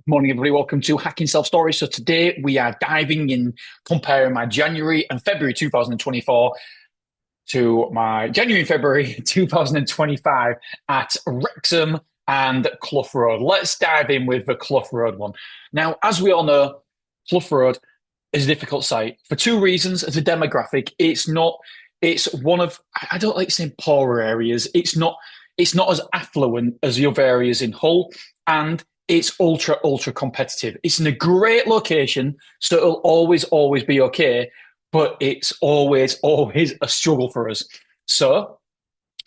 Morning, everybody. Welcome to Hacking Self Storage. So today we are diving in, comparing my January and February 2024 to my January and February 2025 at Wrexham and Clough Road. Let's dive in with the Clough Road one. Now, as we all know, Clough Road is a difficult site for two reasons. As a demographic, it's one of, I don't like saying poorer areas. It's not as affluent as the other areas in Hull, and it's ultra competitive. It's in a great location, so it'll always be okay, but it's always a struggle for us. So,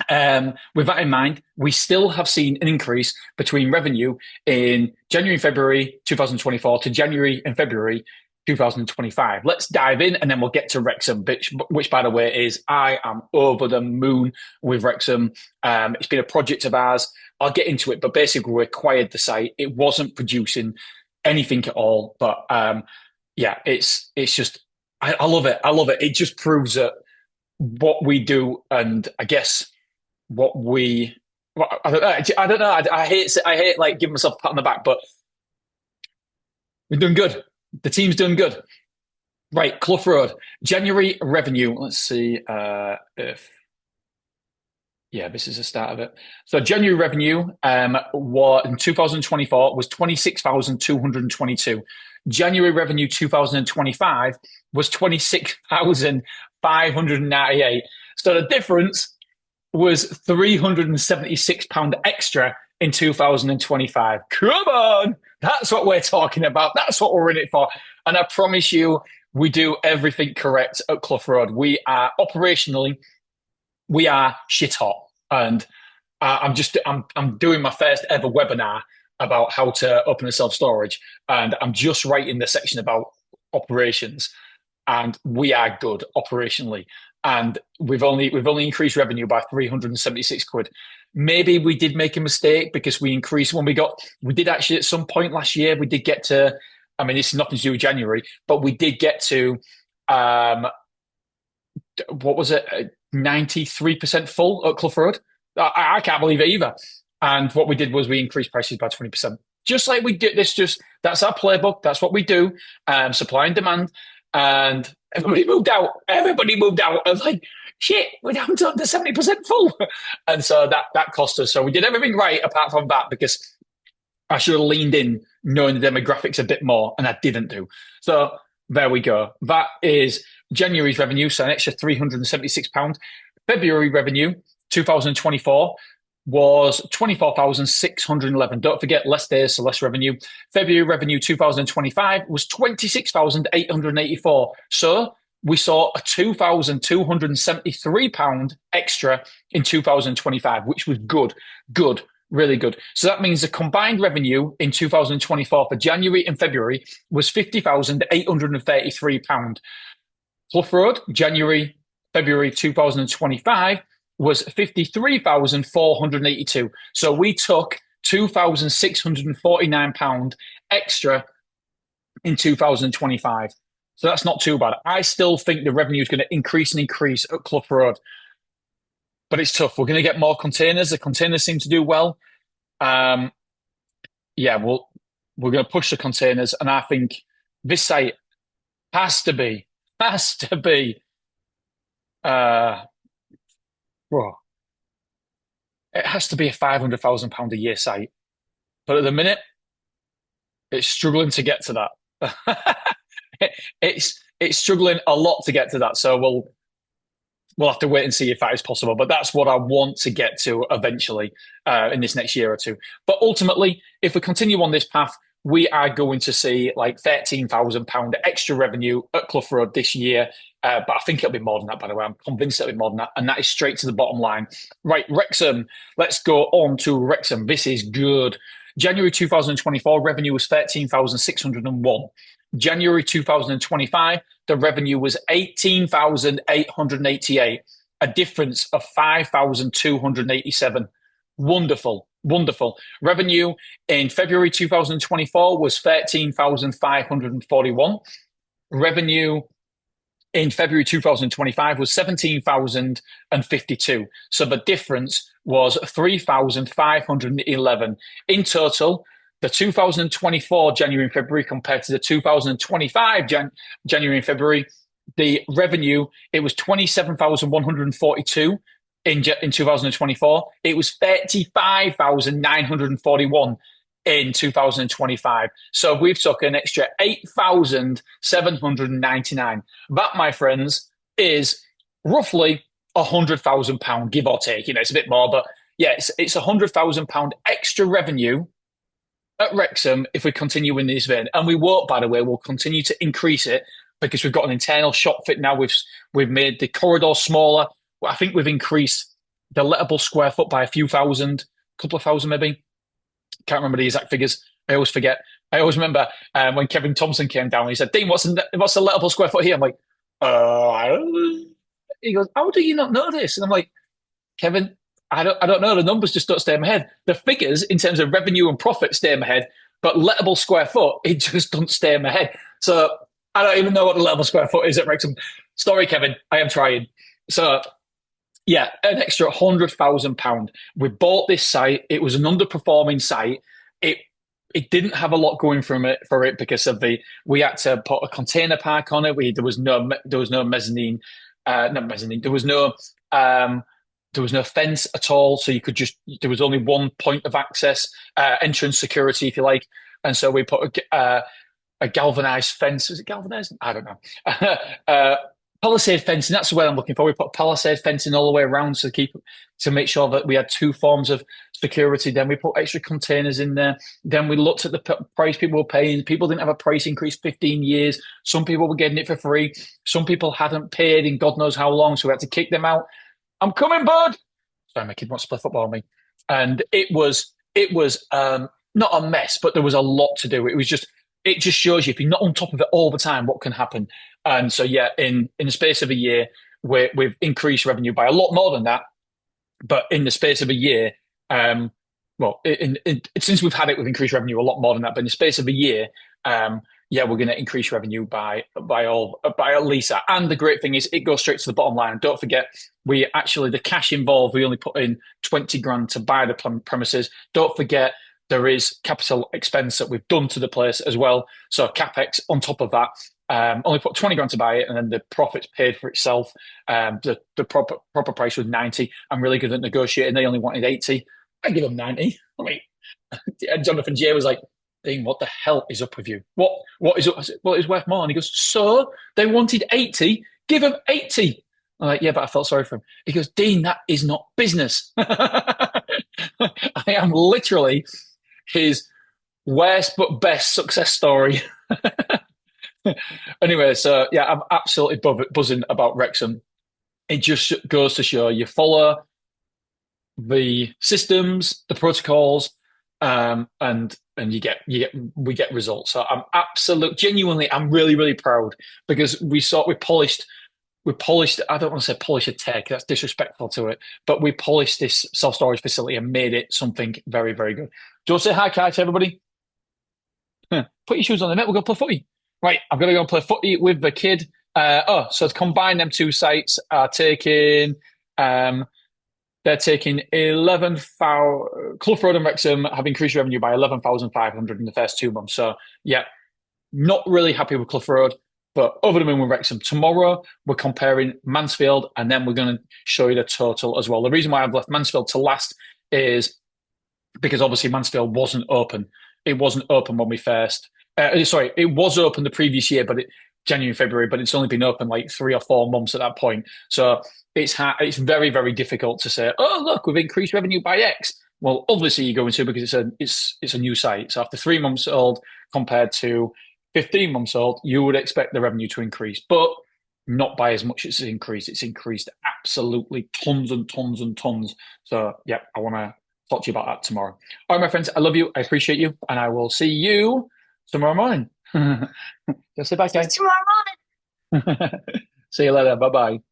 with that in mind, we still have seen an increase between revenue in January and February 2024 to January and February 2025. Let's dive in and then we'll get to Wrexham, which by the way is I am over the moon with Wrexham. It's been a project of ours. I'll get into it, but basically we acquired the site. It wasn't producing anything at all, but yeah, it's just I love it. I love it. It just proves that what we do, and I guess what we I don't know. I don't know. I hate like giving myself a pat on the back, but we're doing good. The team's doing good. Right, Clough Road. January revenue. Let's see if yeah, this is the start of it. So January revenue in 2024 was 26,222. January revenue 2025 was 26,598. So the difference was £376 extra in 2025. Come on! That's what we're talking about. That's what we're in it for. And I promise you, we do everything correct at Clough Road. We are operationally, we are shit hot. And I'm doing my first ever webinar about how to open a self-storage. And I'm just writing the section about operations. And we are good operationally. And we've only increased revenue by 376 quid. Maybe we did make a mistake because we increased when we did actually at some point last year, we did get to, I mean, this is nothing to do with January, but we did get to, what was it, 93% full at Clough Road. I can't believe it either. And what we did was we increased prices by 20%. Just like we did this, that's our playbook. That's what we do. Supply and demand. And everybody moved out. Everybody moved out. I was like, shit, we're down to 70% full. And so that cost us. So we did everything right apart from that because I should have leaned in knowing the demographics a bit more, and I didn't do. So there we go. That is January's revenue, so an extra £376. February revenue, 2024, was 24,611. Don't forget, less days, so less revenue. February revenue 2025 was 26,884. So we saw a £2,273 extra in 2025, which was good, really good. So that means the combined revenue in 2024 for January and February was £50,833. Clough Road, January, February 2025 was 53,482. So we took £2,649 extra in 2025. So that's not too bad. I still think the revenue is going to increase and increase at Clough Road, but it's tough. We're going to get more containers. The containers seem to do well. Yeah, we're going to push the containers, and I think this site has to be. Bro, it has to be a £500,000 a year site. But at the minute, it's struggling to get to that. It's struggling a lot to get to that. So we'll have to wait and see if that is possible. But that's what I want to get to eventually in this next year or two. But ultimately, if we continue on this path, we are going to see like £13,000 extra revenue at Clough Road this year. But I think it'll be more than that, by the way. I'm convinced it'll be more than that. And that is straight to the bottom line. Right, Wrexham. Let's go on to Wrexham. This is good. January 2024, revenue was 13,601. January 2025, the revenue was 18,888, a difference of 5,287. Wonderful. Revenue in February 2024 was 13,541. Revenue in February 2025 was 17,052. So the difference was 3,511. In total, the 2024 January and February compared to the 2025 January and February, the revenue, it was 27,142 in 2024. It was 35,941 in 2025. So we've took an extra 8,799. That, my friends, is roughly £100,000, give or take. It's a bit more, but yeah, it's £100,000 extra revenue at Wrexham if we continue in this vein. And we won't, by the way, we'll continue to increase it because we've got an internal shop fit now. We've made the corridor smaller. I think we've increased the lettable square foot by a few thousand, a couple of thousand maybe. Can't remember the exact figures. I always forget. I always remember when Kevin Thompson came down, he said, Dean, what's the lettable square foot here? I'm like, I don't know. He goes, how do you not know this? And I'm like, Kevin, I don't know. The numbers just don't stay in my head. The figures in terms of revenue and profit stay in my head, but lettable square foot, it just doesn't stay in my head. So I don't even know what the lettable square foot is at Wrexham. Sorry, Kevin, I am trying. So yeah, an extra £100,000. We bought this site. It was an underperforming site. It didn't have a lot going for it because of we had to put a container park on it. There was no mezzanine, not mezzanine. There was no fence at all, so there was only one point of access, entrance security, if you like. And so we put a galvanized fence. Is it galvanized? I don't know. Palisade fencing, that's the word I'm looking for. We put palisade fencing all the way around to make sure that we had two forms of security. Then we put extra containers in there. Then we looked at the price people were paying. People didn't have a price increase 15 years. Some people were getting it for free. Some people hadn't paid in God knows how long, so we had to kick them out. I'm coming, bud. Sorry, my kid wants to play football with me. And it was not a mess, but there was a lot to do. It just shows you if you're not on top of it all the time, what can happen. And so, yeah, in the space of a year, we've increased revenue by a lot more than that. But in the space of a year, since we've had it, we've increased revenue a lot more than that. But in the space of a year, we're going to increase revenue by at least that. And the great thing is, it goes straight to the bottom line. Don't forget, the cash involved. We only put in 20 grand to buy the premises. Don't forget, there is capital expense that we've done to the place as well. So capex on top of that. Only put 20 grand to buy it, and then the profits paid for itself. The proper price was 90. I'm really good at negotiating. They only wanted 80. I give them 90. I mean, Jonathan J was like, Dean, what the hell is up with you? What is up? I said, well, it's worth more. And he goes, so they wanted 80. Give them 80. I'm like, yeah, but I felt sorry for him. He goes, Dean, that is not business. I am literally his worst but best success story. Anyway, so yeah, I'm absolutely buzzing about Wrexham. It just goes to show you follow the systems, the protocols, and we get results. So I'm genuinely, I'm really, really proud because we polished. I don't want to say polish a tech, that's disrespectful to it, but we polished this self-storage facility and made it something very, very good. Do you want to say hi, Kai, to everybody? Put your shoes on the net, we'll go play footy. Right, I'm going to go and play footy with the kid. So to combine them two sites are taking, they're taking 11,000. Clough Rd and Wrexham have increased revenue by 11,500 in the first 2 months. So yeah, not really happy with Clough Rd, but over the moon with Wrexham. Tomorrow we're comparing Mansfield, and then we're going to show you the total as well. The reason why I've left Mansfield to last is because obviously Mansfield wasn't open. It wasn't open when we first. It was open the previous year, but January, February, but it's only been open like 3 or 4 months at that point. So it's very, very difficult to say, oh, look, we've increased revenue by X. Well, obviously you're going to because it's a new site. So after 3 months old compared to 15 months old, you would expect the revenue to increase, but not by as much as it's increased. It's increased absolutely tons and tons and tons. So yeah, I want to talk to you about that tomorrow. All right, my friends, I love you. I appreciate you. And I will see you tomorrow morning. Just say bye, guys. Tomorrow morning. See you later. Bye-bye.